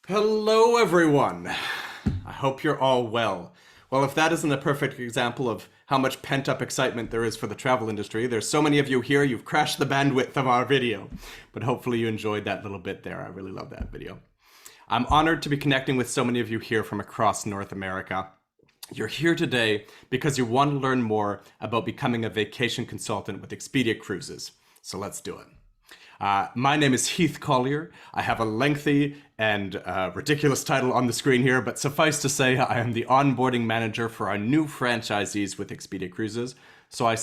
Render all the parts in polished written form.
Hello, everyone. I hope you're all well. Well, if that isn't a perfect example of how much pent-up excitement there is for the travel industry, there's so many of you here, you've crashed the bandwidth of our video. But hopefully you enjoyed that little bit there. I really love that video. I'm honored to be connecting with so many of you here from across North America. You're here today because you want to learn more about becoming a vacation consultant with Expedia Cruises. So let's do it. My name is Heath Collier. I have a lengthy and ridiculous title on the screen here, but suffice to say, I am the onboarding manager for our new franchisees with Expedia Cruises. So I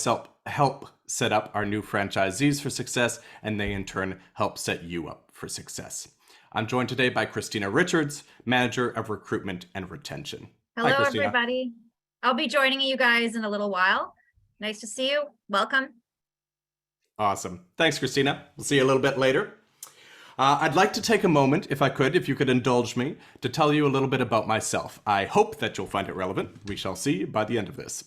help set up our new franchisees for success, and they in turn help set you up for success. I'm joined today by Christina Richards, Manager of Recruitment and Retention. Hi, Hello, Christina. everybody. I'll be joining you guys in a little while. Nice to see you. Welcome. Awesome. Thanks, Christina. We'll see you a little bit later. I'd like to take a moment, if you could indulge me, to tell you a little bit about myself. I hope that you'll find it relevant. We shall see by the end of this.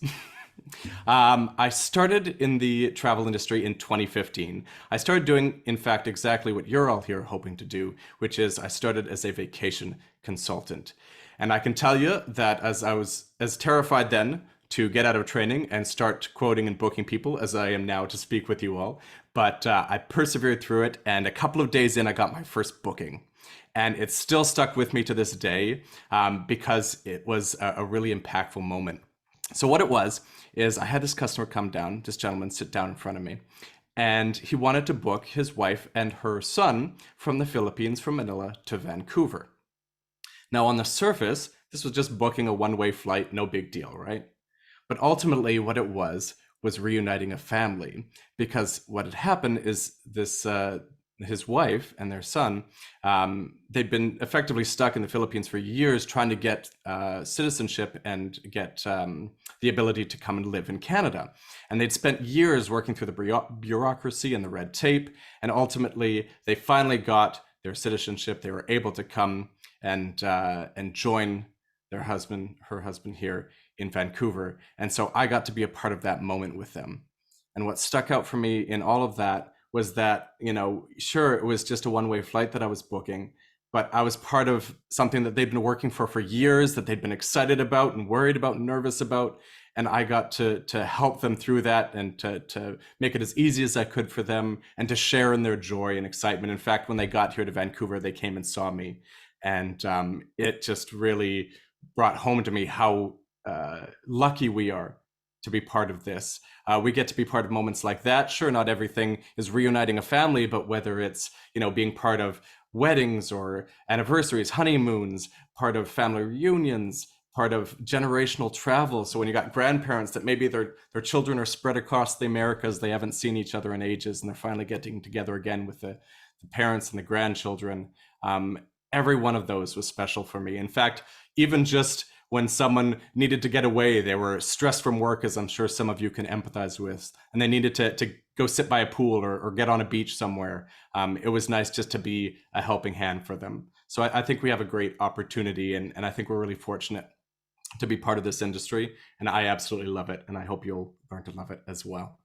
I started in the travel industry in 2015. I started doing, in fact, exactly what you're all here hoping to do, which is I started as a vacation consultant. And I can tell you that as I was as terrified then to get out of training and start quoting and booking people as I am now to speak with you all. But I persevered through it, and a couple of days in, I got my first booking. And it's still stuck with me to this day because it was a really impactful moment. So what it was is I had this customer come down, this gentleman sit down in front of me, and he wanted to book his wife and her son from the Philippines, from Manila to Vancouver. Now, on the surface, this was just booking a one-way flight, no big deal, right? But ultimately, what it was reuniting a family, because what had happened is this his wife and their son, they'd been effectively stuck in the Philippines for years trying to get citizenship and get the ability to come and live in Canada. And they'd spent years working through the bureaucracy and the red tape, and ultimately they finally got their citizenship. They were able to come and join her husband here in Vancouver. And so I got to be a part of that moment with them. And what stuck out for me in all of that was that, sure, it was just a one-way flight that I was booking, but I was part of something that they'd been working for years, that they'd been excited about and worried about and nervous about. And I got to help them through that and to make it as easy as I could for them and to share in their joy and excitement. In fact, when they got here to Vancouver, they came and saw me. And it just really brought home to me how lucky we are to be part of this. We get to be part of moments like that. Sure, not everything is reuniting a family, but whether it's, being part of weddings or anniversaries, honeymoons, part of family reunions, part of generational travel. So when you got grandparents that maybe their children are spread across the Americas, they haven't seen each other in ages, and they're finally getting together again with the parents and the grandchildren. Every one of those was special for me. In fact, even just when someone needed to get away, they were stressed from work, as I'm sure some of you can empathize with, and they needed to go sit by a pool or get on a beach somewhere. It was nice just to be a helping hand for them. So I think we have a great opportunity, and I think we're really fortunate to be part of this industry, and I absolutely love it, and I hope you'll learn to love it as well.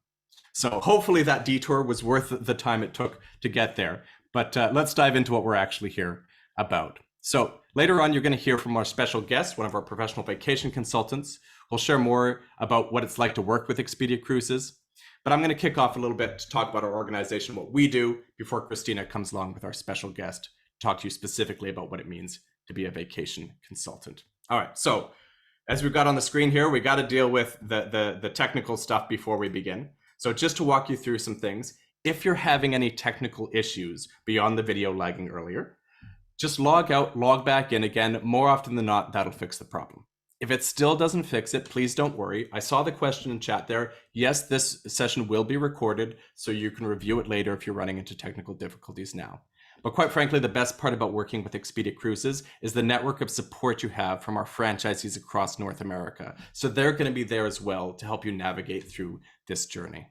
So hopefully that detour was worth the time it took to get there. But let's dive into what we're actually here about. So later on, you're going to hear from our special guest, one of our professional vacation consultants. We'll share more about what it's like to work with Expedia Cruises. But I'm going to kick off a little bit to talk about our organization, what we do, before Christina comes along with our special guest to talk to you specifically about what it means to be a vacation consultant. All right, so as we've got on the screen here, we got to deal with the technical stuff before we begin. So just to walk you through some things, if you're having any technical issues beyond the video lagging earlier, just log out, log back in again. More often than not, that'll fix the problem. If it still doesn't fix it, please don't worry. I saw the question in chat there. Yes, this session will be recorded, so you can review it later if you're running into technical difficulties now. But quite frankly, the best part about working with Expedia Cruises is the network of support you have from our franchisees across North America. So they're going to be there as well to help you navigate through this journey.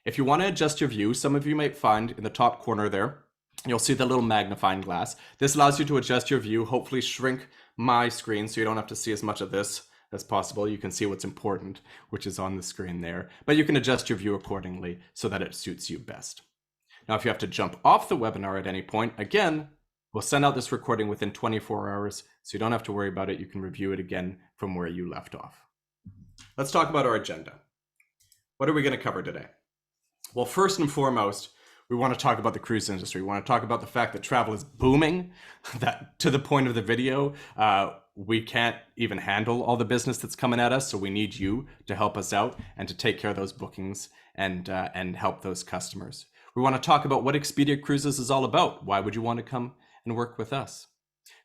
If you want to adjust your view, some of you might find in the top corner there, you'll see the little magnifying glass. This allows you to adjust your view, hopefully shrink my screen so you don't have to see as much of this as possible. You can see what's important, which is on the screen there, but you can adjust your view accordingly so that it suits you best. Now, if you have to jump off the webinar at any point, again, We'll send out this recording within 24 hours, so you don't have to worry about it. You can review it again from where you left off. Let's talk about our agenda. What are we going to cover today? Well, first and foremost, we want to talk about the cruise industry. We want to talk about the fact that travel is booming, that to the point of the video, we can't even handle all the business that's coming at us. So we need you to help us out and to take care of those bookings and help those customers. We want to talk about what Expedia Cruises is all about. Why would you want to come and work with us?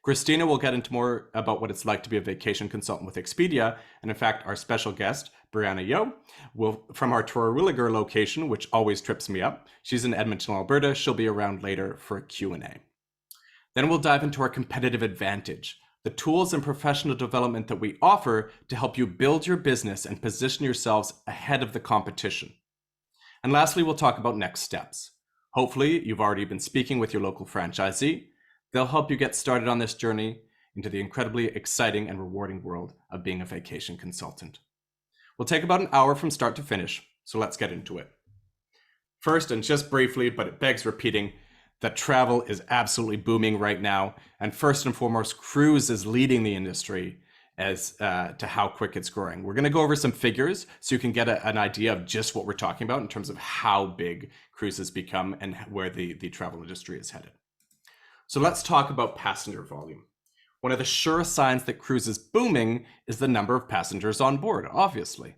Christina will get into more about what it's like to be a vacation consultant with Expedia. And in fact, our special guest, Brianna Yo, from our Terwillegar location, which always trips me up. She's in Edmonton, Alberta. She'll be around later for a Q&A. Then we'll dive into our competitive advantage, the tools and professional development that we offer to help you build your business and position yourselves ahead of the competition. And lastly, we'll talk about next steps. Hopefully, you've already been speaking with your local franchisee. They'll help you get started on this journey into the incredibly exciting and rewarding world of being a vacation consultant. We'll take about an hour from start to finish, so let's get into it. First, and just briefly, but it begs repeating, that travel is absolutely booming right now. And first and foremost, cruise is leading the industry as to how quick it's growing. We're going to go over some figures so you can get an idea of just what we're talking about in terms of how big cruises become and where the travel industry is headed. So let's talk about passenger volume. One of the surest signs that cruise is booming is the number of passengers on board, obviously.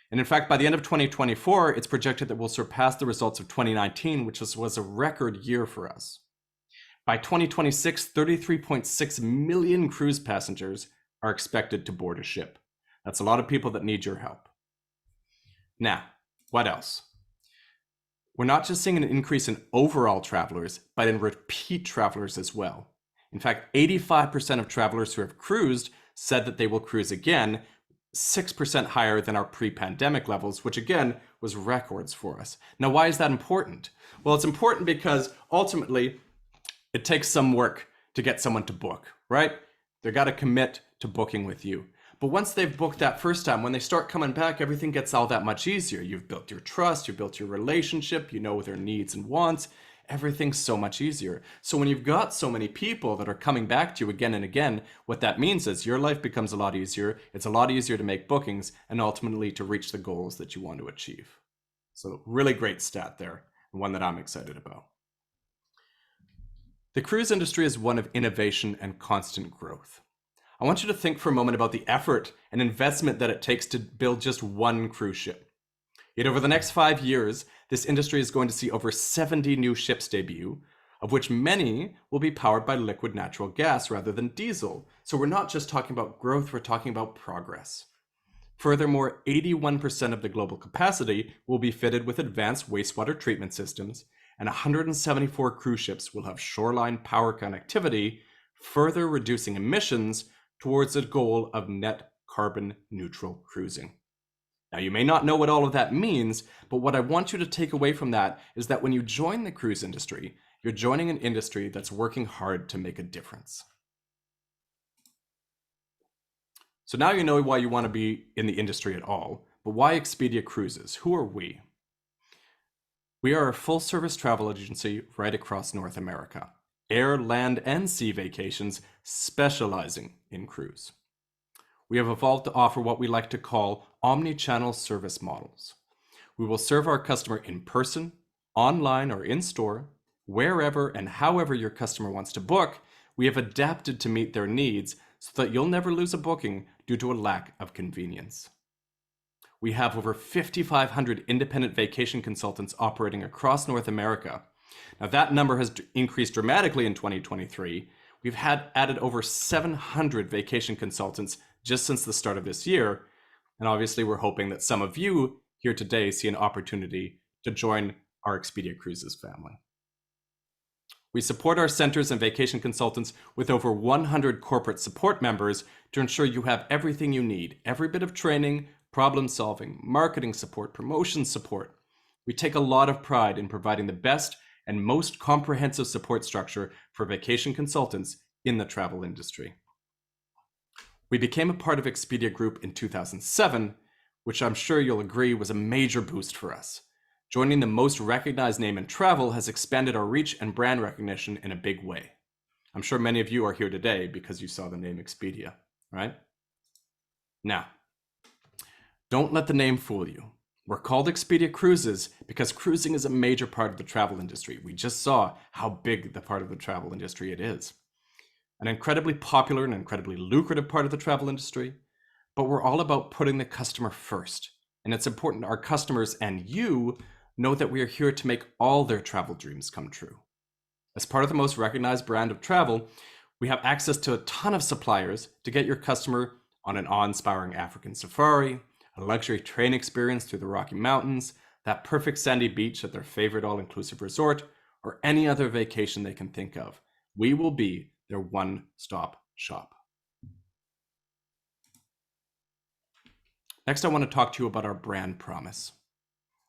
And in fact, by the end of 2024, it's projected that we'll surpass the results of 2019, which was a record year for us. By 2026, 33.6 million cruise passengers are expected to board a ship. That's a lot of people that need your help. Now, what else? We're not just seeing an increase in overall travelers, but in repeat travelers as well. In fact, 85% of travelers who have cruised said that they will cruise again, 6% higher than our pre-pandemic levels, which again was records for us. Now, why is that important? Well, it's important because ultimately it takes some work to get someone to book, right? They got to commit to booking with you. But once they've booked that first time, when they start coming back, everything gets all that much easier. You've built your trust, you've built your relationship, you know their needs and wants. Everything's so much easier. So when you've got so many people that are coming back to you again and again, what that means is your life becomes a lot easier. It's a lot easier to make bookings and ultimately to reach the goals that you want to achieve. So really great stat there, and one that I'm excited about. The cruise industry is one of innovation and constant growth. I want you to think for a moment about the effort and investment that it takes to build just one cruise ship. Yet over the next 5 years, this industry is going to see over 70 new ships debut, of which many will be powered by liquid natural gas rather than diesel. So we're not just talking about growth, we're talking about progress. Furthermore, 81% of the global capacity will be fitted with advanced wastewater treatment systems, and 174 cruise ships will have shoreline power connectivity, further reducing emissions towards a goal of net carbon neutral cruising. Now, you may not know what all of that means, but what I want you to take away from that is that when you join the cruise industry, you're joining an industry that's working hard to make a difference. So now you know why you want to be in the industry at all, but why Expedia Cruises? Who are we? We are a full-service travel agency right across North America. Air, land, and sea vacations specializing in cruise. We have evolved to offer what we like to call omni-channel service models. We will serve our customer in person, online, or in store, wherever and however your customer wants to book. We have adapted to meet their needs so that you'll never lose a booking due to a lack of convenience. We have over 5,500 independent vacation consultants operating across North America. Now that number has increased dramatically in 2023. We've added over 700 vacation consultants just since the start of this year. And obviously we're hoping that some of you here today see an opportunity to join our Expedia Cruises family. We support our centers and vacation consultants with over 100 corporate support members to ensure you have everything you need, every bit of training, problem solving, marketing support, promotion support. We take a lot of pride in providing the best and most comprehensive support structure for vacation consultants in the travel industry. We became a part of Expedia Group in 2007, which I'm sure you'll agree was a major boost for us. Joining the most recognized name in travel has expanded our reach and brand recognition in a big way. I'm sure many of you are here today because you saw the name Expedia, right? Now, don't let the name fool you. We're called Expedia Cruises because cruising is a major part of the travel industry. We just saw how big the part of the travel industry it is. An incredibly popular and incredibly lucrative part of the travel industry, but we're all about putting the customer first. And it's important our customers and you know that we are here to make all their travel dreams come true. As part of the most recognized brand of travel, we have access to a ton of suppliers to get your customer on an awe-inspiring African safari, a luxury train experience through the Rocky Mountains, that perfect sandy beach at their favorite all-inclusive resort, or any other vacation they can think of. We will be their one-stop shop. Next, I want to talk to you about our brand promise.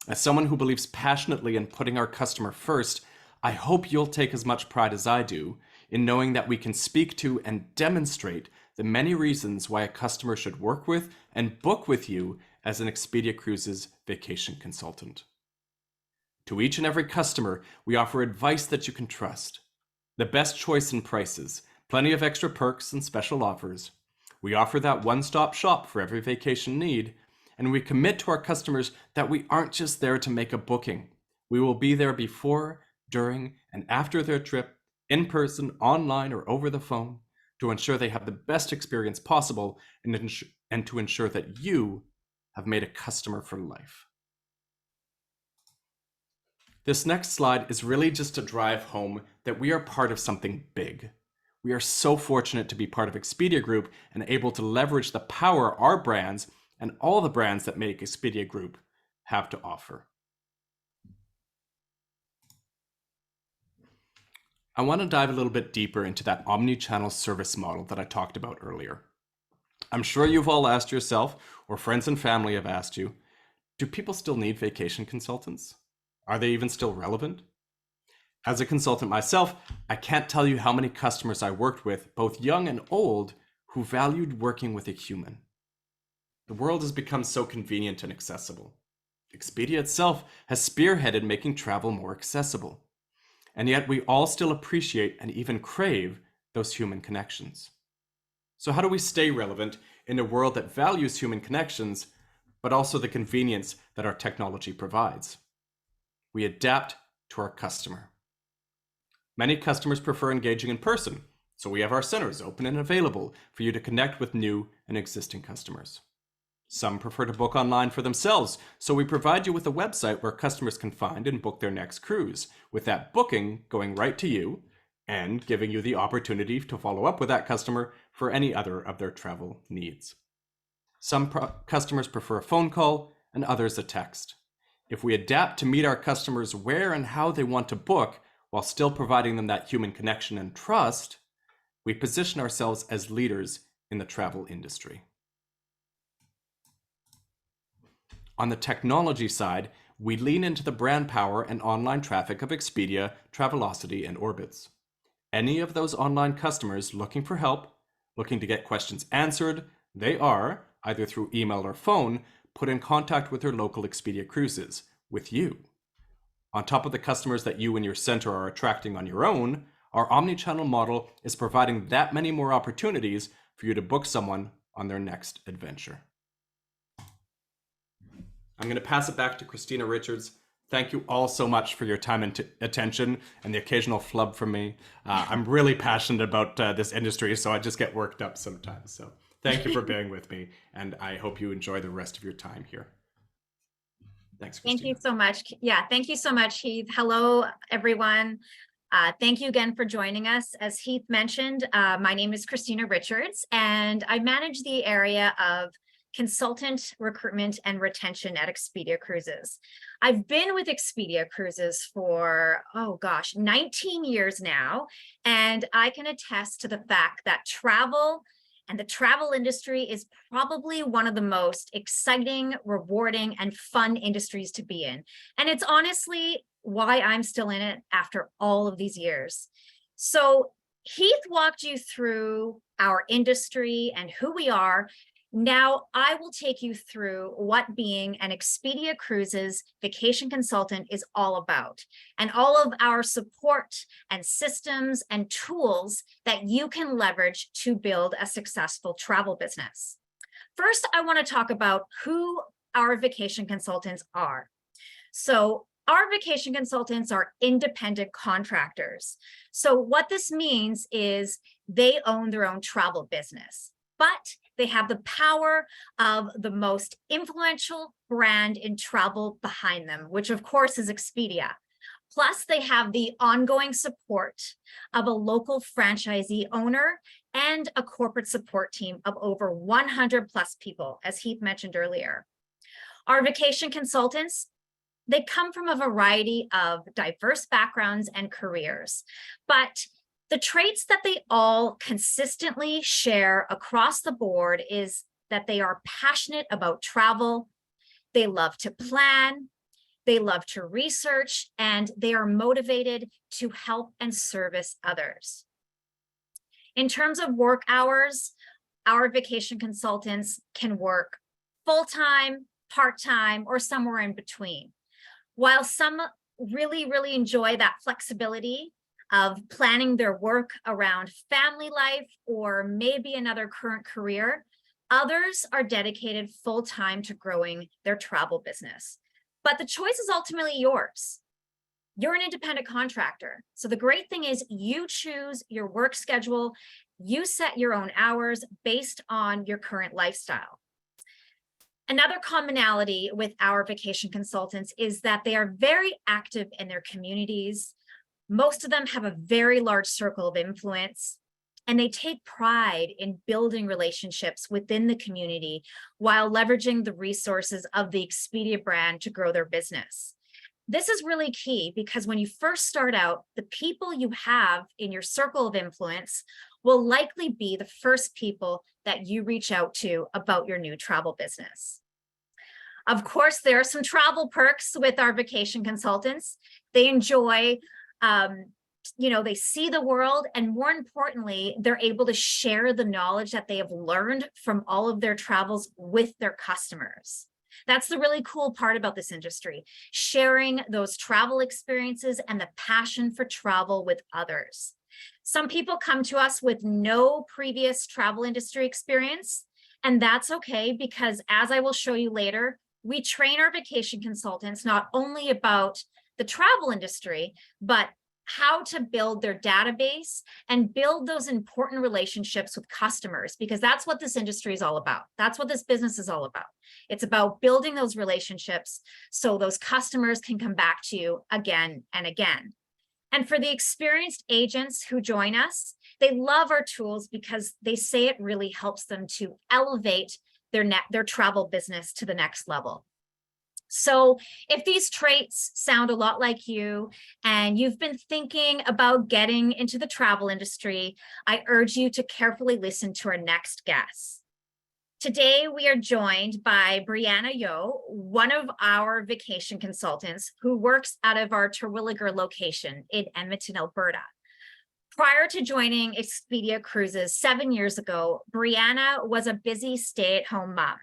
As someone who believes passionately in putting our customer first, I hope you'll take as much pride as I do in knowing that we can speak to and demonstrate the many reasons why a customer should work with and book with you as an Expedia Cruises vacation consultant. To each and every customer, we offer advice that you can trust, the best choice in prices, plenty of extra perks and special offers. We offer that one-stop shop for every vacation need, and we commit to our customers that we aren't just there to make a booking. We will be there before, during, and after their trip, in person, online, or over the phone, to ensure they have the best experience possible and to ensure that you have made a customer for life. This next slide is really just to drive home that we are part of something big. We are so fortunate to be part of Expedia Group and able to leverage the power our brands and all the brands that make Expedia Group have to offer. I want to dive a little bit deeper into that omni-channel service model that I talked about earlier. I'm sure you've all asked yourself, or friends and family have asked you, do people still need vacation consultants? Are they even still relevant? As a consultant myself, I can't tell you how many customers I worked with, both young and old, who valued working with a human. The world has become so convenient and accessible. Expedia itself has spearheaded making travel more accessible. And yet we all still appreciate and even crave those human connections. So how do we stay relevant in a world that values human connections, but also the convenience that our technology provides? We adapt to our customer. Many customers prefer engaging in person, so we have our centers open and available for you to connect with new and existing customers. Some prefer to book online for themselves, so we provide you with a website where customers can find and book their next cruise, with that booking going right to you and giving you the opportunity to follow up with that customer for any other of their travel needs. Some customers prefer a phone call and others a text. If we adapt to meet our customers where and how they want to book while still providing them that human connection and trust, we position ourselves as leaders in the travel industry. On the technology side, we lean into the brand power and online traffic of Expedia, Travelocity, and Orbitz. Any of those online customers looking for help, looking to get questions answered, they are, either through email or phone, put in contact with their local Expedia Cruises, with you. On top of the customers that you and your center are attracting on your own, our omni-channel model is providing that many more opportunities for you to book someone on their next adventure. I'm going to pass it back to Christina Richards. Thank you all so much for your time and attention and the occasional flub from me. I'm really passionate about this industry, so I just get worked up sometimes. So thank you for being with me, and I hope you enjoy the rest of your time here. Thanks, Christina. Thank you so much. Yeah, thank you so much, Heath. Hello, everyone. Thank you again for joining us. As Heath mentioned, my name is Christina Richards, and I manage the area of consultant recruitment and retention at Expedia Cruises. I've been with Expedia Cruises for, 19 years now, and I can attest to the fact that travel and the travel industry is probably one of the most exciting, rewarding, and fun industries to be in. And it's honestly why I'm still in it after all of these years. So Heath walked you through our industry and who we are. Now I will take you through what being an Expedia Cruises vacation consultant is all about, and all of our support and systems and tools that you can leverage to build a successful travel business. First, I want to talk about who our vacation consultants are. So our vacation consultants are independent contractors. So what this means is they own their own travel business, but they have the power of the most influential brand in travel behind them, which of course is Expedia. Plus, they have the ongoing support of a local franchisee owner and a corporate support team of over 100 plus people, as Heath mentioned earlier. Our vacation consultants, they come from a variety of diverse backgrounds and careers, but the traits that they all consistently share across the board is that they are passionate about travel, they love to plan, they love to research, and they are motivated to help and service others. In terms of work hours, our vacation consultants can work full-time, part-time, or somewhere in between. While some really enjoy that flexibility of planning their work around family life or maybe another current career, others are dedicated full-time to growing their travel business. But the choice is ultimately yours. You're an independent contractor. So the great thing is you choose your work schedule, you set your own hours based on your current lifestyle. Another commonality with our vacation consultants is that they are very active in their communities. Most of them have a very large circle of influence, and they take pride in building relationships within the community while leveraging the resources of the Expedia brand to grow their business. This is really key because when you first start out, the people you have in your circle of influence will likely be the first people that you reach out to about your new travel business. Of course, there are some travel perks with our vacation consultants. They enjoy they see the world, and more importantly, they're able to share the knowledge that they have learned from all of their travels with their customers. That's the really cool part about this industry, sharing those travel experiences and the passion for travel with others. Some people come to us with no previous travel industry experience, and that's okay because, as I will show you later, we train our vacation consultants not only about the travel industry, but how to build their database and build those important relationships with customers, because that's what this industry is all about. That's what this business is all about. It's about building those relationships so those customers can come back to you again and again. And for the experienced agents who join us, they love our tools because they say it really helps them to elevate their travel business to the next level. So if these traits sound a lot like you and you've been thinking about getting into the travel industry, I urge you to carefully listen to our next guest. Today, we are joined by Brianna Yo, one of our vacation consultants who works out of our Terwilliger location in Edmonton, Alberta. Prior to joining Expedia Cruises 7 years ago, Brianna was a busy stay-at-home mom.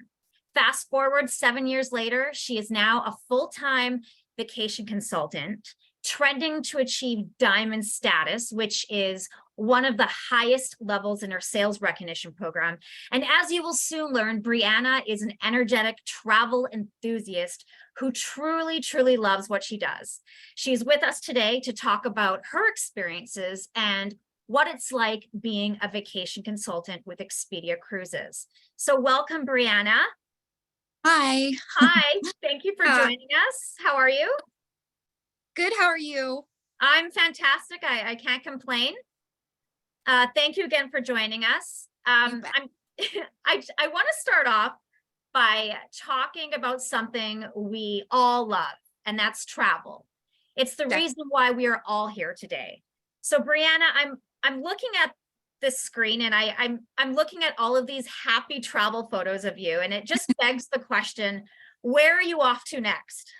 Fast forward 7 years later, she is now a full-time vacation consultant, trending to achieve diamond status, which is one of the highest levels in her sales recognition program. And as you will soon learn, Brianna is an energetic travel enthusiast who truly loves what she does. She's with us today to talk about her experiences and what it's like being a vacation consultant with Expedia Cruises. So welcome, Brianna. Hi. Hi, thank you for joining us. How are you? Good, how are you? I'm fantastic. I can't complain. Thank you again for joining us. I want to start off by talking about something we all love, and that's travel. It's the reason why we are all here today. So Brianna, I'm looking at this screen and I'm looking at all of these happy travel photos of you, and it just begs the question, where are you off to next?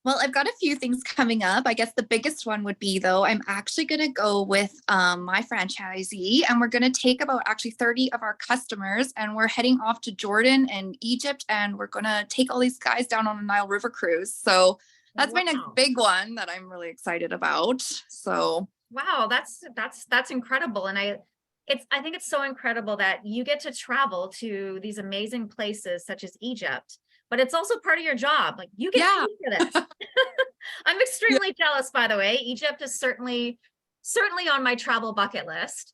Well, I've got a few things coming up. I guess the biggest one would be, though, I'm actually going to go with my franchisee, and we're going to take about actually 30 of our customers, and we're heading off to Jordan and Egypt, and we're going to take all these guys down on a Nile River cruise. So that's my next Wow. big one that I'm really excited about. So Wow, that's incredible. And I think it's so incredible that you get to travel to these amazing places such as Egypt, but it's also part of your job. Like you get yeah, paid for this. I'm extremely jealous, by the way. Egypt is certainly on my travel bucket list.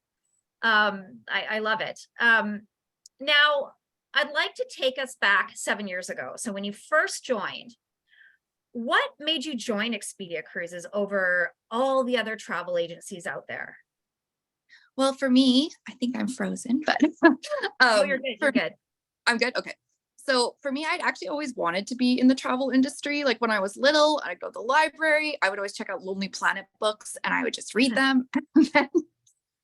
I love it. Now I'd like to take us back 7 years ago. So when you first joined, what made you join Expedia Cruises over all the other travel agencies out there? well, for me, I think I'm frozen, but Oh, you're good. You're good. I'm good. Okay. So for me, I'd actually always wanted to be in the travel industry. Like when I was little, I'd go to the library. I would always check out Lonely Planet books and I would just read them. And then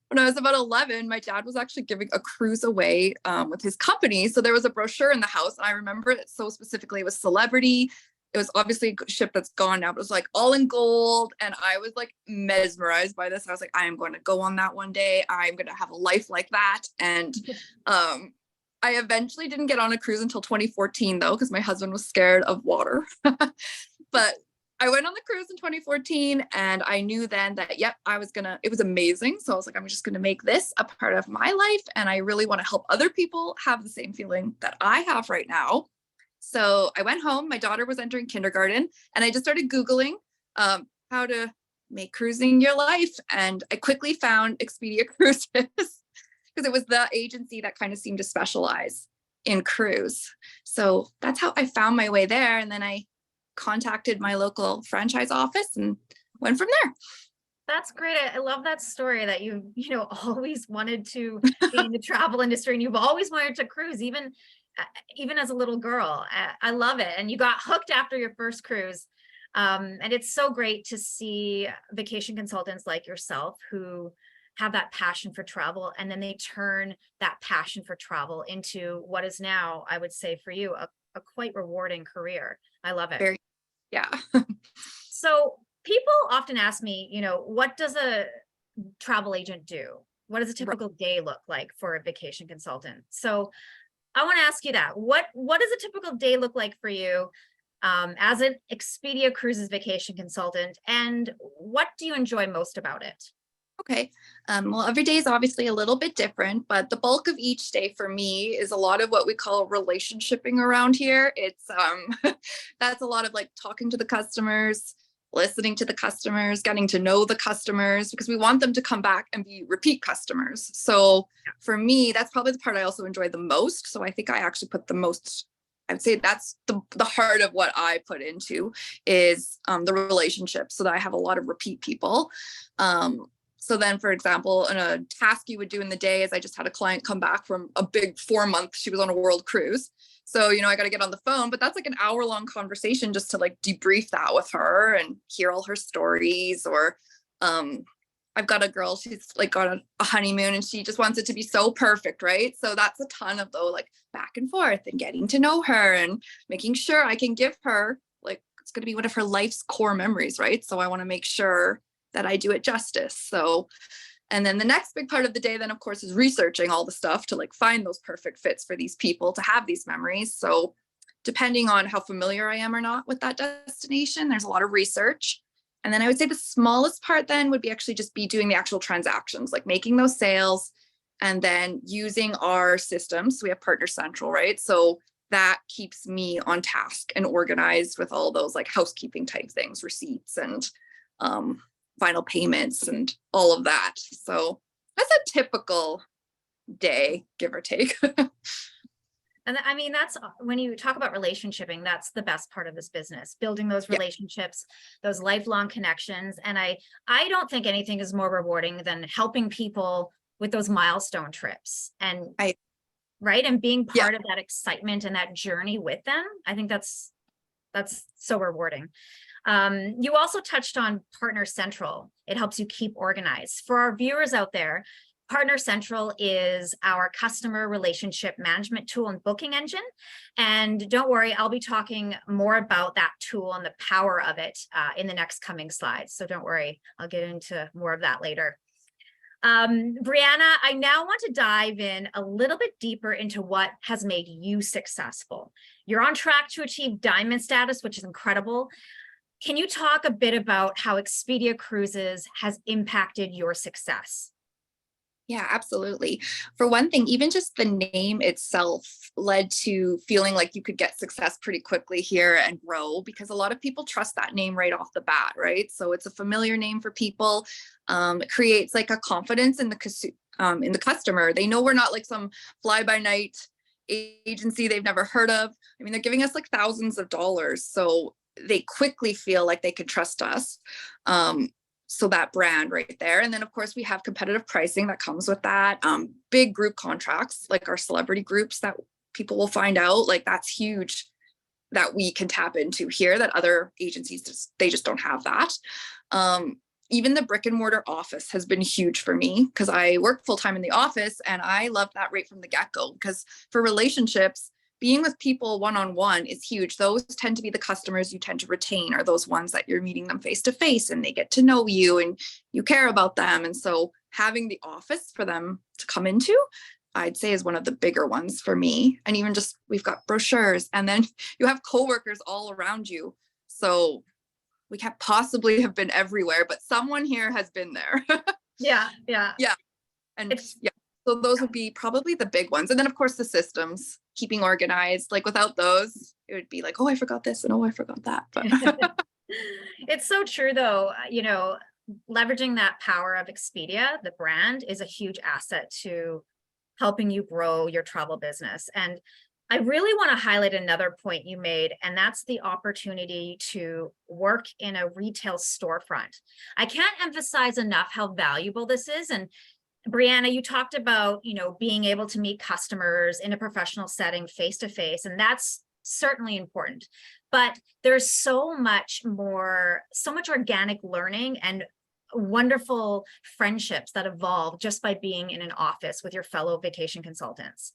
when I was about 11, my dad was actually giving a cruise away with his company. So there was a brochure in the house. And I remember it so specifically. It was Celebrity. It was obviously a ship that's gone now, but it was like all in gold. And I was like mesmerized by this. I was like, I am going to go on that one day. I'm going to have a life like that. And I eventually didn't get on a cruise until 2014 though, because my husband was scared of water. But I went on the cruise in 2014 and I knew then that, yep, it was amazing. So I was like, I'm just going to make this a part of my life. And I really want to help other people have the same feeling that I have right now. So I went home, my daughter was entering kindergarten, and I just started Googling how to make cruising your life. And I quickly found Expedia Cruises because it was the agency that kind of seemed to specialize in cruise. So that's how I found my way there. And then I contacted my local franchise office and went from there. That's great. I love that story that always wanted to be in the travel industry and you've always wanted to cruise, even as a little girl. I love it. And you got hooked after your first cruise. And it's so great to see vacation consultants like yourself who have that passion for travel, and then they turn that passion for travel into what is now, I would say for you, a quite rewarding career. I love it. Very, yeah. So people often ask me, what does a travel agent do? What does a typical day look like for a vacation consultant? So I want to ask you that. What does a typical day look like for you as an Expedia Cruises vacation consultant, and what do you enjoy most about it? Okay. Well, every day is obviously a little bit different, but the bulk of each day for me is a lot of what we call relationshiping around here. It's that's a lot of like talking to the customers, listening to the customers, getting to know the customers, because we want them to come back and be repeat customers. So for me, that's probably the part I also enjoy the most. So I think I actually put the most, I would say that's the heart of what I put into is the relationship, so that I have a lot of repeat people. So then, for example, in a task you would do in the day is I just had a client come back from a big 4-month, she was on a world cruise. So, I got to get on the phone, but that's like an hour-long conversation just to like debrief that with her and hear all her stories. Or I've got a girl, she's like got a honeymoon and she just wants it to be so perfect, right? So that's a ton of though, like back and forth and getting to know her and making sure I can give her, like, it's going to be one of her life's core memories, right? So I want to make sure that I do it justice. So, and then the next big part of the day then of course is researching all the stuff to like find those perfect fits for these people to have these memories. So depending on how familiar I am or not with that destination, there's a lot of research. And then I would say the smallest part then would be actually just be doing the actual transactions, like making those sales and then using our systems. So we have Partner Central, right? So that keeps me on task and organized with all those like housekeeping type things, receipts and final payments and all of that. So that's a typical day, give or take. And I mean, that's when you talk about relationshiping, that's the best part of this business, building those relationships, those lifelong connections. And I don't think anything is more rewarding than helping people with those milestone trips and right. And being part of that excitement and that journey with them. I think that's so rewarding. You also touched on Partner Central. It helps you keep organized. For our viewers out there, Partner Central is our customer relationship management tool and booking engine. And don't worry, I'll be talking more about that tool and the power of it in the next coming slides. So don't worry, I'll get into more of that later. Brianna, I now want to dive in a little bit deeper into what has made you successful. You're on track to achieve diamond status, which is incredible. Can you talk a bit about how Expedia Cruises has impacted your success? Yeah, absolutely. For one thing, even just the name itself led to feeling like you could get success pretty quickly here and grow, because a lot of people trust that name right off the bat, right? So it's a familiar name for people. It creates like a confidence in the customer. They know we're not like some fly-by-night agency they've never heard of. I mean, they're giving us like thousands of dollars, so they quickly feel like they can trust us. So that brand right there. And then of course we have competitive pricing that comes with that. Big group contracts, like our celebrity groups that people will find out, like that's huge that we can tap into here that other agencies, they just don't have that. Even the brick and mortar office has been huge for me because I work full-time in the office, and I love that right from the get-go, because for relationships, being with people one-on-one is huge. Those tend to be the customers you tend to retain, are those ones that you're meeting them face-to-face and they get to know you and you care about them. And so having the office for them to come into, I'd say, is one of the bigger ones for me. And even just, we've got brochures, and then you have coworkers all around you. So we can't possibly have been everywhere, but someone here has been there. Yeah. And yeah, so those would be probably the big ones. And then of course the systems, keeping organized. Like without those, it would be like, oh, I forgot this, and oh, I forgot that. But It's so true though, leveraging that power of Expedia, the brand, is a huge asset to helping you grow your travel business. And I really want to highlight another point you made, and that's the opportunity to work in a retail storefront. I can't emphasize enough how valuable this is. And Brianna, you talked about, being able to meet customers in a professional setting face to face, and that's certainly important. But there's so much organic learning and wonderful friendships that evolve just by being in an office with your fellow vacation consultants.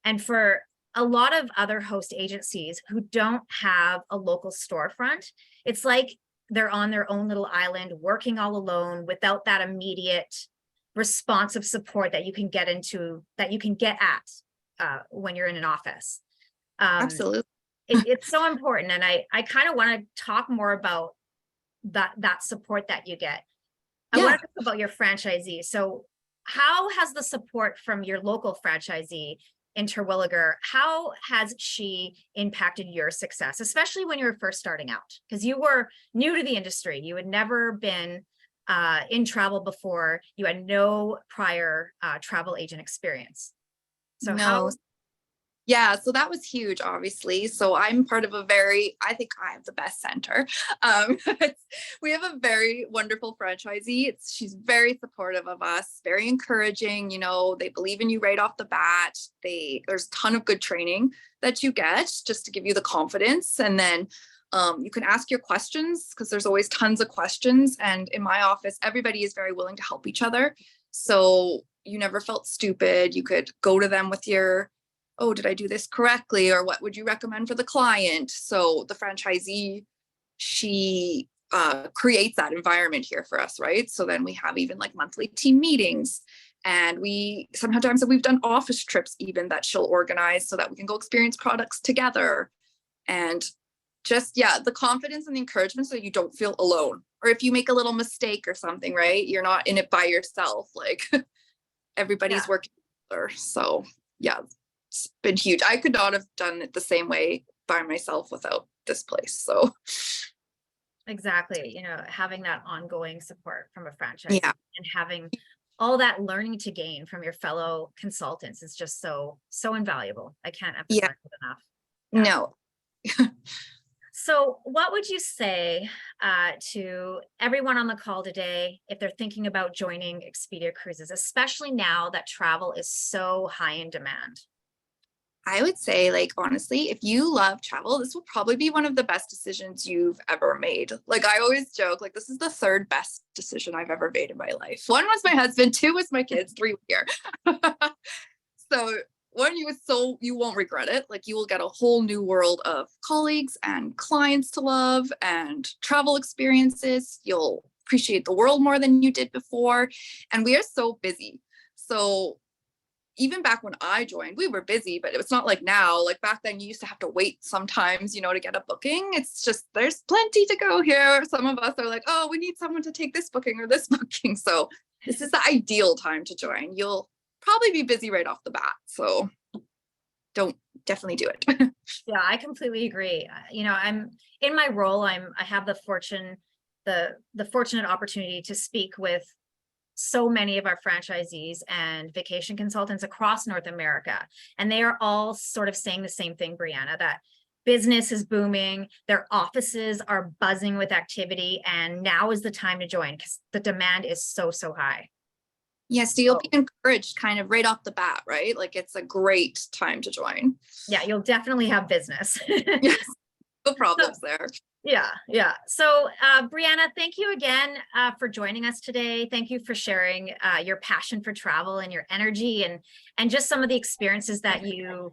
And for a lot of other host agencies who don't have a local storefront, it's like they're on their own little island working all alone without that immediate responsive support that you can get at when you're in an office. absolutely. It's so important. And I kind of want to talk more about that support that you get. I want to talk about your franchisee. So how has the support from your local franchisee in Terwilliger, how has she impacted your success, especially when you were first starting out? Because you were new to the industry. You had never been in travel before. You had no prior travel agent experience. So No. Yeah, so that was huge, obviously. So I'm part of I think I have the best center. We have a very wonderful franchisee. She's very supportive of us, very encouraging. They believe in you right off the bat. There's a ton of good training that you get just to give you the confidence. And then you can ask your questions, because there's always tons of questions. And in my office, everybody is very willing to help each other. So you never felt stupid. You could go to them with your, oh, did I do this correctly? Or what would you recommend for the client? So the franchisee, she creates that environment here for us, right? So then we have even like monthly team meetings, and sometimes we've done office trips even that she'll organize so that we can go experience products together. And just, the confidence and the encouragement so you don't feel alone. Or if you make a little mistake or something, right? You're not in it by yourself. Like everybody's working together. So it's been huge. I could not have done it the same way by myself without this place. So exactly, having that ongoing support from a franchise and having all that learning to gain from your fellow consultants is just so invaluable. I can't emphasize it enough. No. So what would you say to everyone on the call today if they're thinking about joining Expedia Cruises, especially now that travel is so high in demand? I would say, like, honestly, if you love travel, this will probably be one of the best decisions you've ever made. Like, I always joke, like, this is the third best decision I've ever made in my life. One was my husband, two was my kids, three were here. So one, you won't regret it. Like, you will get a whole new world of colleagues and clients to love and travel experiences. You'll appreciate the world more than you did before. And we are so busy. So even back when I joined, we were busy, but it's not like now. Like back then, you used to have to wait sometimes, to get a booking. It's just, there's plenty to go here. Some of us are like, oh, we need someone to take this booking or this booking. So this is the ideal time to join. You'll probably be busy right off the bat. So definitely do it. Yeah, I completely agree. I'm in my role, I have the fortunate opportunity to speak with so many of our franchisees and vacation consultants across North America. And they are all sort of saying the same thing, Brianna, that business is booming, their offices are buzzing with activity, and now is the time to join because the demand is so high. Yeah, so you'll be encouraged kind of right off the bat, right? Like it's a great time to join. Yeah, you'll definitely have business. Yes, no problems there. Yeah. So, Brianna, thank you again for joining us today. Thank you for sharing your passion for travel and your energy and just some of the experiences that you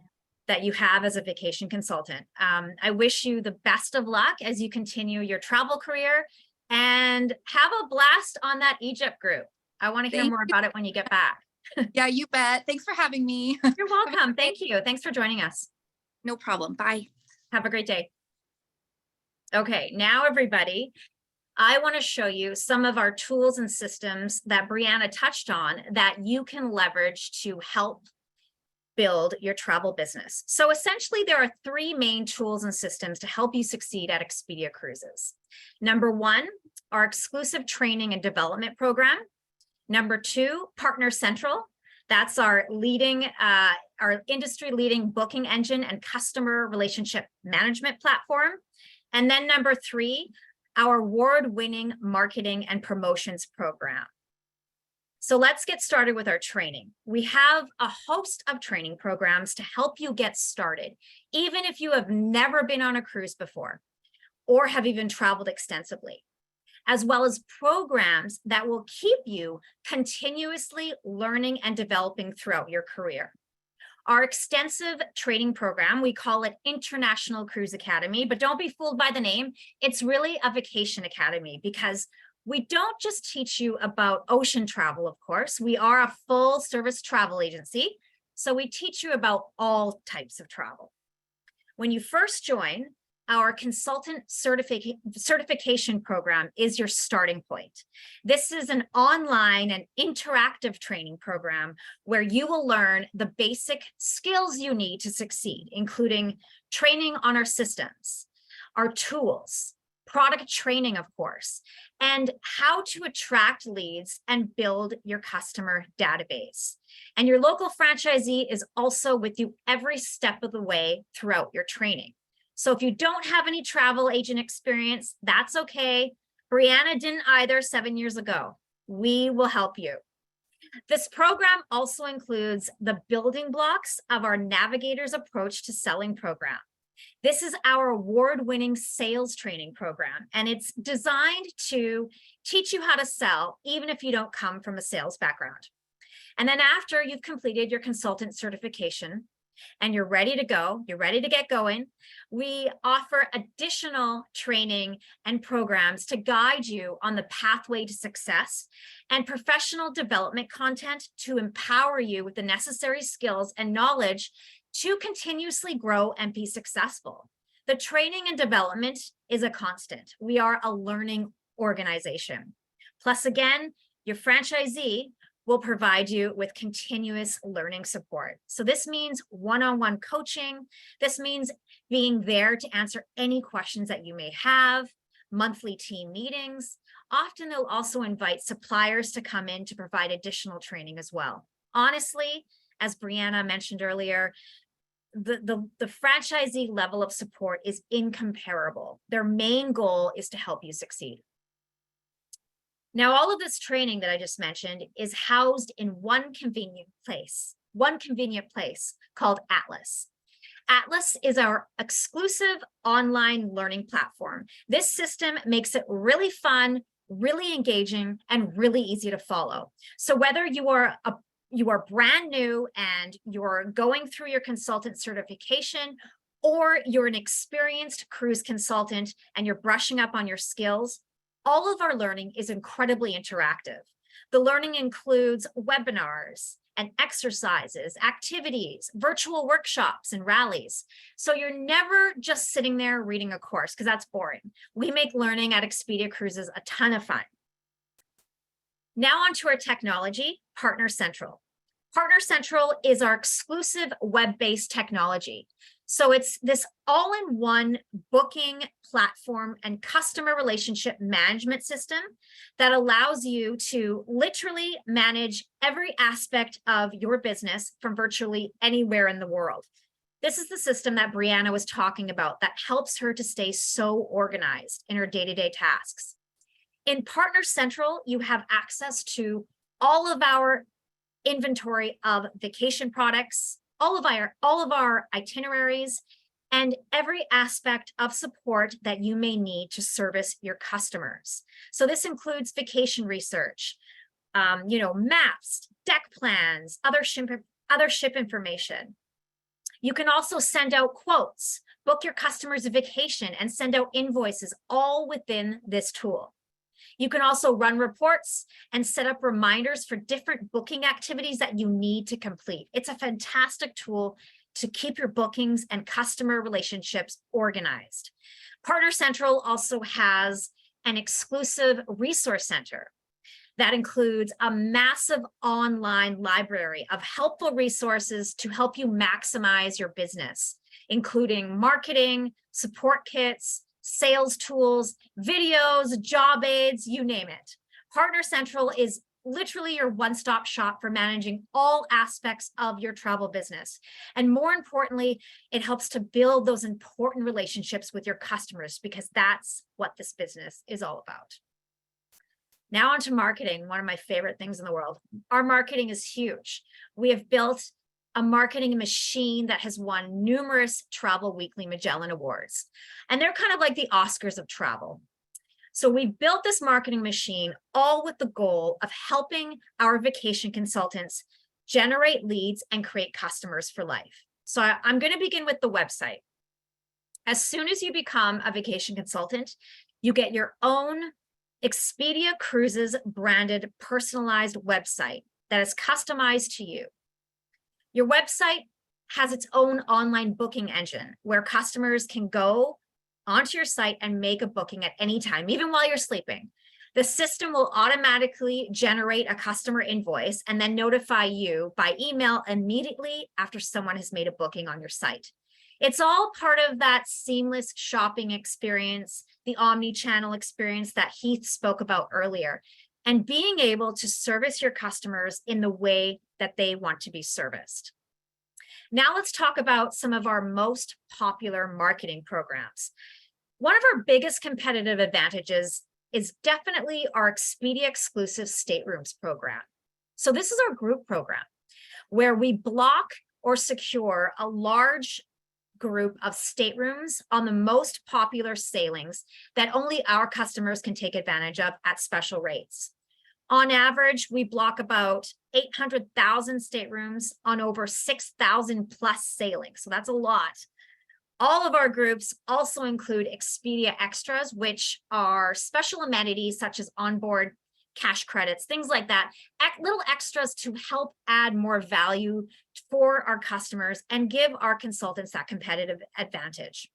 have as a vacation consultant. I wish you the best of luck as you continue your travel career and have a blast on that Egypt group. I want to hear more about it when you get back. Yeah, you bet. Thanks for having me. You're welcome. Thank you. Thanks for joining us. No problem. Bye. Have a great day. Okay, now everybody, I want to show you some of our tools and systems that Brianna touched on that you can leverage to help build your travel business. So essentially, there are three main tools and systems to help you succeed at Expedia Cruises. Number one, our exclusive training and development program. Number two, Partner Central. That's our industry leading booking engine and customer relationship management platform. And then number three, our award-winning marketing and promotions program. So let's get started with our training. We have a host of training programs to help you get started, even if you have never been on a cruise before or have even traveled extensively, as well as programs that will keep you continuously learning and developing throughout your career. Our extensive training program, we call it International Cruise Academy, but don't be fooled by the name. It's really a vacation academy because we don't just teach you about ocean travel, of course. We are a full service travel agency, so we teach you about all types of travel. When you first join, our consultant certification program is your starting point. This is an online and interactive training program where you will learn the basic skills you need to succeed, including training on our systems, our tools, product training, of course, and how to attract leads and build your customer database. And your local franchisee is also with you every step of the way throughout your training. So if you don't have any travel agent experience, that's okay. Brianna didn't either 7 years ago. We will help you. This program also includes the building blocks of our Navigator's Approach to Selling program. This is our award-winning sales training program, and it's designed to teach you how to sell, even if you don't come from a sales background. And then after you've completed your consultant certification, and you're ready to go, you're ready to get going, we offer additional training and programs to guide you on the pathway to success and professional development content to empower you with the necessary skills and knowledge to continuously grow and be successful. The training and development is a constant. We are a learning organization. Plus, again, your franchisee will provide you with continuous learning support. So this means one-on-one coaching. This means being there to answer any questions that you may have, monthly team meetings. Often they'll also invite suppliers to come in to provide additional training as well. Honestly, as Brianna mentioned earlier, the franchisee level of support is incomparable. Their main goal is to help you succeed. Now, all of this training that I just mentioned is housed in one convenient place called Atlas. Atlas is our exclusive online learning platform. This system makes it really fun, really engaging, and really easy to follow. So whether you are brand new and you're going through your consultant certification, or you're an experienced cruise consultant and you're brushing up on your skills, all of our learning is incredibly interactive. The learning includes webinars and exercises, activities, virtual workshops, and rallies. So you're never just sitting there reading a course, because that's boring. We make learning at Expedia Cruises a ton of fun. Now onto our technology, Partner Central. Partner Central is our exclusive web-based technology. So it's this all-in-one booking platform and customer relationship management system that allows you to literally manage every aspect of your business from virtually anywhere in the world. This is the system that Brianna was talking about that helps her to stay so organized in her day-to-day tasks. In Partner Central, you have access to all of our inventory of vacation products, all of our itineraries, and every aspect of support that you may need to service your customers. So this includes vacation research, maps, deck plans, other ship information. You can also send out quotes, book your customers a vacation, and send out invoices all within this tool. You can also run reports and set up reminders for different booking activities that you need to complete. It's a fantastic tool to keep your bookings and customer relationships organized. Partner Central also has an exclusive resource center that includes a massive online library of helpful resources to help you maximize your business, including marketing, support kits, sales tools, videos, job aids, you name it. Partner Central is literally your one-stop shop for managing all aspects of your travel business. And more importantly, it helps to build those important relationships with your customers, because that's what this business is all about. Now onto marketing, one of my favorite things in the world. Our marketing is huge. We have built a marketing machine that has won numerous Travel Weekly Magellan Awards. And they're kind of like the Oscars of travel. So we built this marketing machine all with the goal of helping our vacation consultants generate leads and create customers for life. So I'm going to begin with the website. As soon as you become a vacation consultant, you get your own Expedia Cruises branded personalized website that is customized to you. Your website has its own online booking engine where customers can go onto your site and make a booking at any time, even while you're sleeping. The system will automatically generate a customer invoice and then notify you by email immediately after someone has made a booking on your site. It's all part of that seamless shopping experience, the omni-channel experience that Heath spoke about earlier, and being able to service your customers in the way that they want to be serviced. Now let's talk about some of our most popular marketing programs. One of our biggest competitive advantages is definitely our Expedia exclusive staterooms program. So this is our group program where we block or secure a large group of staterooms on the most popular sailings that only our customers can take advantage of at special rates. On average, we block about 800,000 staterooms on over 6,000 plus sailings. So that's a lot. All of our groups also include Expedia Extras, which are special amenities such as onboard cash credits, things like that, little extras to help add more value for our customers and give our consultants that competitive advantage.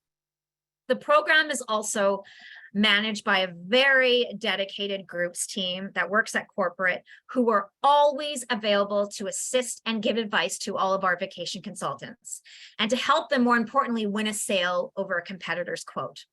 The program is also managed by a very dedicated groups team that works at corporate, who are always available to assist and give advice to all of our vacation consultants and to help them, more importantly, win a sale over a competitor's quote.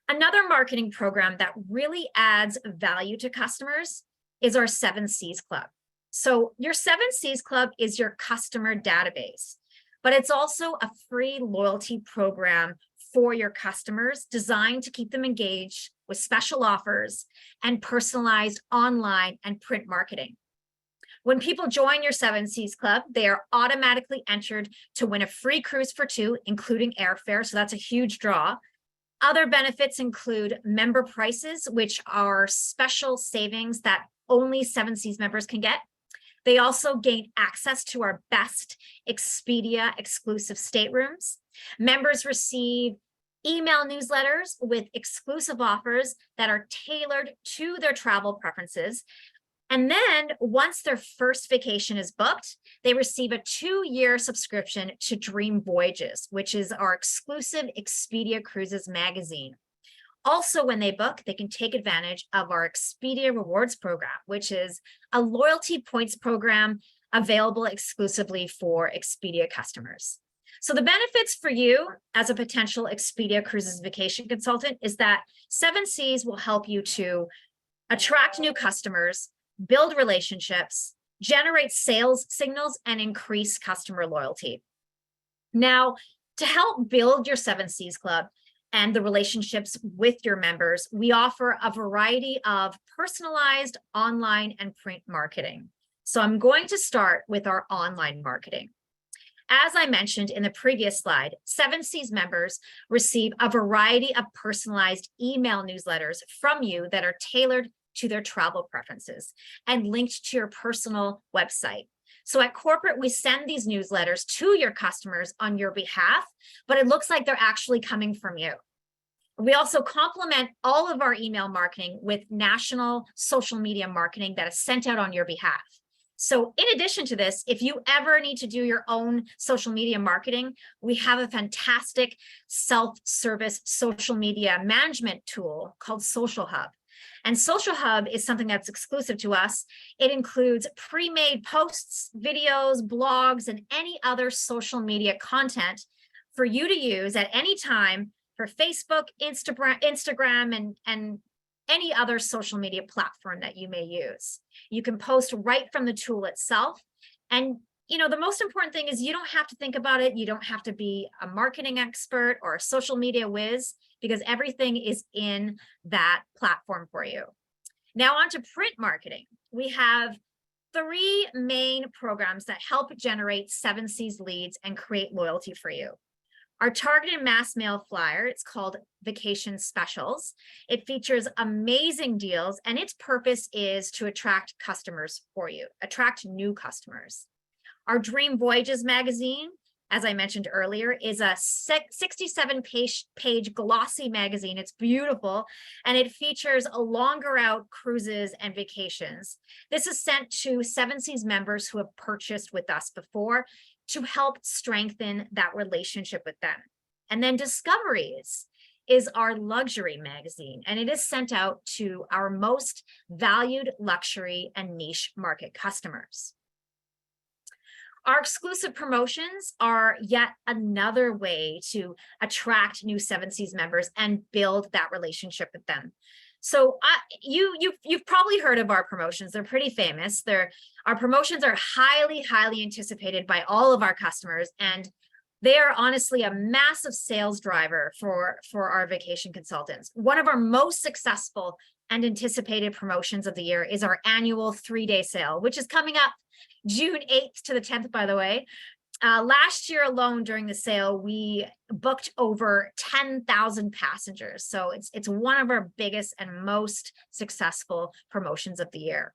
Another marketing program that really adds value to customers is our 7 Cs Club. So your 7 Cs Club is your customer database, but it's also a free loyalty program for your customers designed to keep them engaged with special offers and personalized online and print marketing. When people join your 7Cs Club, they are automatically entered to win a free cruise for 2, including airfare. So that's a huge draw. Other benefits include member prices, which are special savings that only 7Cs members can get. They also gain access to our best Expedia exclusive staterooms. Members receive email newsletters with exclusive offers that are tailored to their travel preferences. And then once their first vacation is booked, they receive a 2-year subscription to Dream Voyages, which is our exclusive Expedia Cruises magazine. Also, when they book, they can take advantage of our Expedia Rewards program, which is a loyalty points program available exclusively for Expedia customers. So the benefits for you as a potential Expedia Cruises vacation consultant is that 7Cs will help you to attract new customers, build relationships, generate sales signals, and increase customer loyalty. Now, to help build your 7Cs Club and the relationships with your members, we offer a variety of personalized online and print marketing. So I'm going to start with our online marketing. As I mentioned in the previous slide, 7Cs members receive a variety of personalized email newsletters from you that are tailored to their travel preferences and linked to your personal website. So at corporate, we send these newsletters to your customers on your behalf, but it looks like they're actually coming from you. We also complement all of our email marketing with national social media marketing that is sent out on your behalf. So in addition to this, if you ever need to do your own social media marketing, we have a fantastic self-service social media management tool called Social Hub. And Social Hub is something that's exclusive to us. It includes pre-made posts, videos, blogs, and any other social media content for you to use at any time for Facebook, Instagram, and any other social media platform that you may use. You can post right from the tool itself. And the most important thing is you don't have to think about it. You don't have to be a marketing expert or a social media whiz, because everything is in that platform for you. Now on to print marketing. We have 3 main programs that help generate 7Cs leads and create loyalty for you. Our targeted mass mail flyer, it's called Vacation Specials. It features amazing deals, and its purpose is to attract customers for you, attract new customers. Our Dream Voyages magazine, as I mentioned earlier, is a 67-page glossy magazine. It's beautiful, and it features a longer out cruises and vacations. This is sent to 7Cs members who have purchased with us before to help strengthen that relationship with them. And then Discoveries is our luxury magazine, and it is sent out to our most valued luxury and niche market customers. Our exclusive promotions are yet another way to attract new 7Cs members and build that relationship with them. So you've probably heard of our promotions. They're pretty famous. Our promotions are highly, highly anticipated by all of our customers, and they are honestly a massive sales driver for our vacation consultants. One of our most successful and anticipated promotions of the year is our annual 3-day sale, which is coming up June 8th to the 10th, by the way. Last year alone during the sale, we booked over 10,000 passengers. So it's one of our biggest and most successful promotions of the year.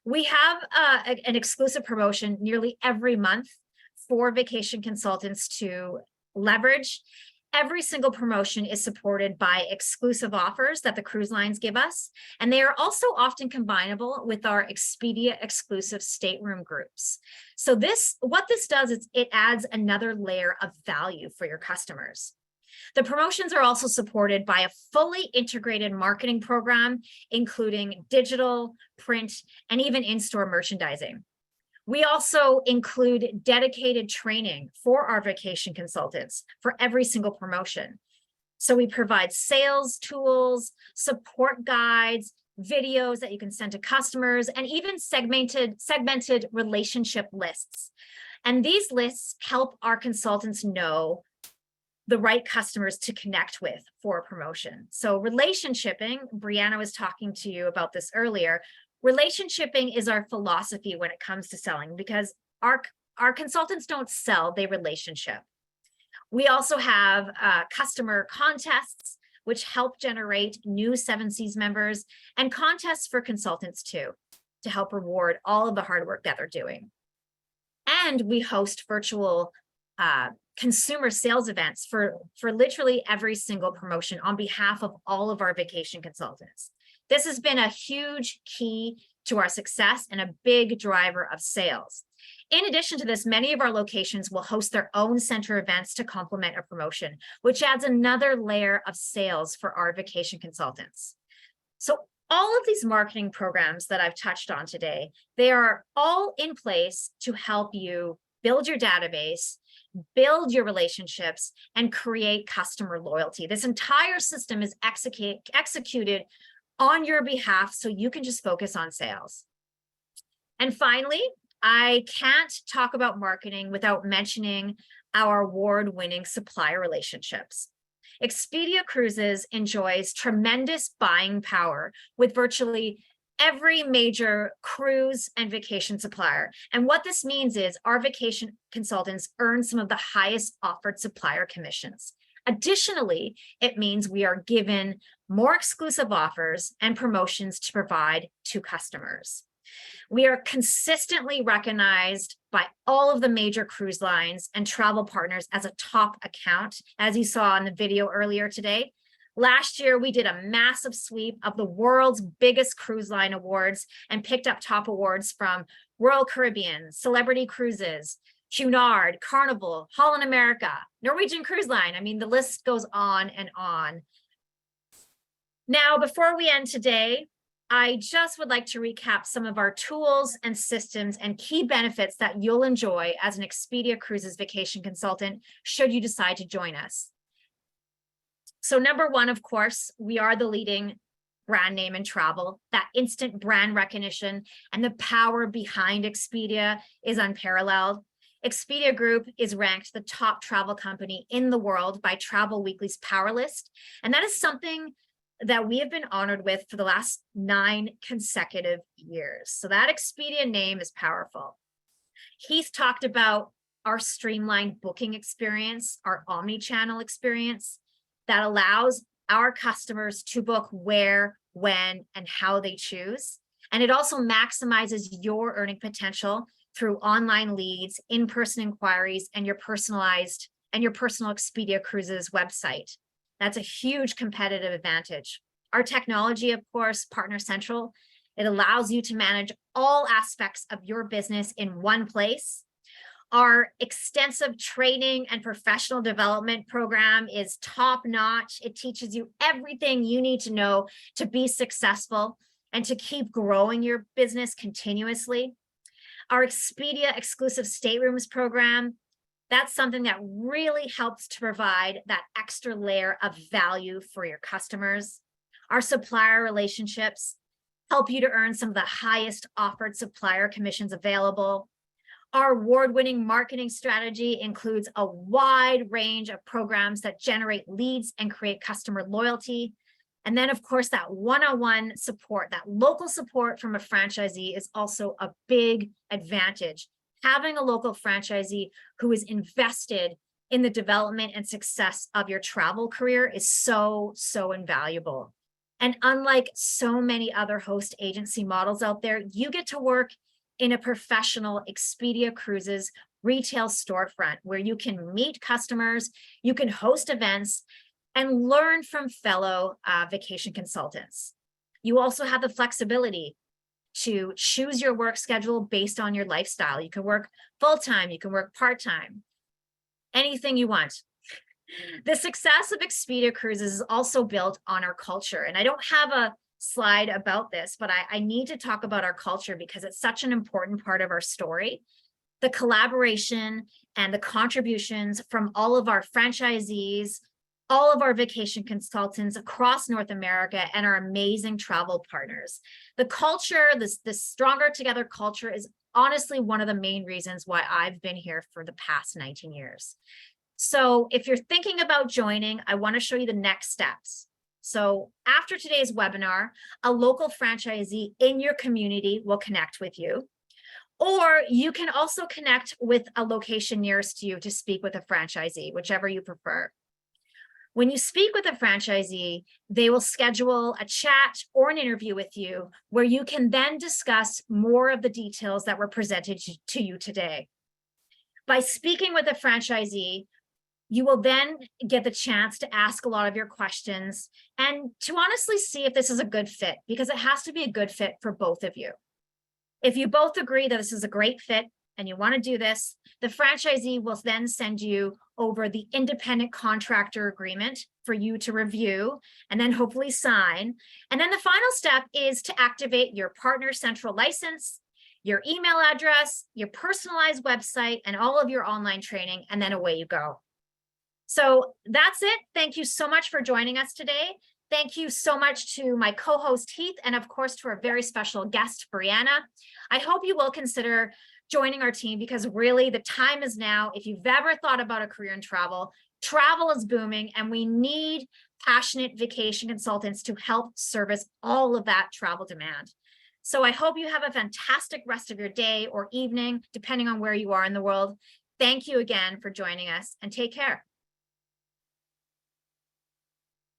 We have an exclusive promotion nearly every month for vacation consultants to leverage. Every single promotion is supported by exclusive offers that the cruise lines give us, and they are also often combinable with our Expedia exclusive stateroom groups. So what this does is it adds another layer of value for your customers. The promotions are also supported by a fully integrated marketing program, including digital, print, and even in-store merchandising. We also include dedicated training for our vacation consultants for every single promotion. So we provide sales tools, support guides, videos that you can send to customers, and even segmented relationship lists. And these lists help our consultants know the right customers to connect with for a promotion. So relationshiping, Brianna was talking to you about this earlier. Relationshiping is our philosophy when it comes to selling, because our consultants don't sell, they relationship. We also have customer contests, which help generate new 7Cs members, and contests for consultants too, to help reward all of the hard work that they're doing. And we host virtual consumer sales events for literally every single promotion on behalf of all of our vacation consultants. This has been a huge key to our success and a big driver of sales. In addition to this, many of our locations will host their own center events to complement a promotion, which adds another layer of sales for our vacation consultants. So all of these marketing programs that I've touched on today, they are all in place to help you build your database, build your relationships, and create customer loyalty. This entire system is executed on your behalf so you can just focus on sales. And finally, I can't talk about marketing without mentioning our award-winning supplier relationships. Expedia Cruises enjoys tremendous buying power with virtually every major cruise and vacation supplier. And what this means is our vacation consultants earn some of the highest offered supplier commissions. Additionally, it means we are given more exclusive offers and promotions to provide to customers. We are consistently recognized by all of the major cruise lines and travel partners as a top account, as you saw in the video earlier today. Last year, we did a massive sweep of the world's biggest cruise line awards and picked up top awards from Royal Caribbean, Celebrity Cruises, Cunard, Carnival, Holland America, Norwegian Cruise Line. I mean, the list goes on and on. Now, before we end today, I just would like to recap some of our tools and systems and key benefits that you'll enjoy as an Expedia Cruises vacation consultant should you decide to join us. So number one, of course, we are the leading brand name in travel. That instant brand recognition and the power behind Expedia is unparalleled. Expedia Group is ranked the top travel company in the world by Travel Weekly's Power List, and that is something that we have been honored with for the last 9 consecutive years. So that Expedia name is powerful. Heath talked about our streamlined booking experience, our omni-channel experience that allows our customers to book where, when, and how they choose. And it also maximizes your earning potential through online leads, in-person inquiries, and your personal Expedia Cruises website. That's a huge competitive advantage. Our technology, of course, Partner Central, it allows you to manage all aspects of your business in one place. Our extensive training and professional development program is top-notch. It teaches you everything you need to know to be successful and to keep growing your business continuously. Our Expedia exclusive staterooms program, that's something that really helps to provide that extra layer of value for your customers. Our supplier relationships help you to earn some of the highest offered supplier commissions available. Our award-winning marketing strategy includes a wide range of programs that generate leads and create customer loyalty. And then, of course, that one-on-one support, that local support from a franchisee is also a big advantage. Having a local franchisee who is invested in the development and success of your travel career is so, so invaluable. And unlike so many other host agency models out there, you get to work in a professional Expedia Cruises retail storefront where you can meet customers, you can host events, and learn from fellow vacation consultants. You also have the flexibility to choose your work schedule based on your lifestyle. You can work full-time, you can work part-time, anything you want. The success of Expedia Cruises is also built on our culture. And I don't have a slide about this, but I need to talk about our culture because it's such an important part of our story. The collaboration and the contributions from all of our franchisees, all of our vacation consultants across North America, and our amazing travel partners. The culture, this Stronger Together culture is honestly one of the main reasons why I've been here for the past 19 years. So if you're thinking about joining, I want to show you the next steps. So after today's webinar, a local franchisee in your community will connect with you. Or you can also connect with a location nearest to you to speak with a franchisee, whichever you prefer. When you speak with a franchisee, they will schedule a chat or an interview with you where you can then discuss more of the details that were presented to you today. By speaking with a franchisee, you will then get the chance to ask a lot of your questions and to honestly see if this is a good fit, because it has to be a good fit for both of you. If you both agree that this is a great fit and you want to do this, the franchisee will then send you over the independent contractor agreement for you to review and then hopefully sign. And then the final step is to activate your partner central license, your email address, your personalized website, and all of your online training, and then away you go. So that's it. Thank you so much for joining us today. Thank you so much to my co-host Heath, and of course to our very special guest, Brianna. I hope you will consider joining our team, because really the time is now. If you've ever thought about a career in travel, travel is booming and we need passionate vacation consultants to help service all of that travel demand. So I hope you have a fantastic rest of your day or evening, depending on where you are in the world. Thank you again for joining us, and take care.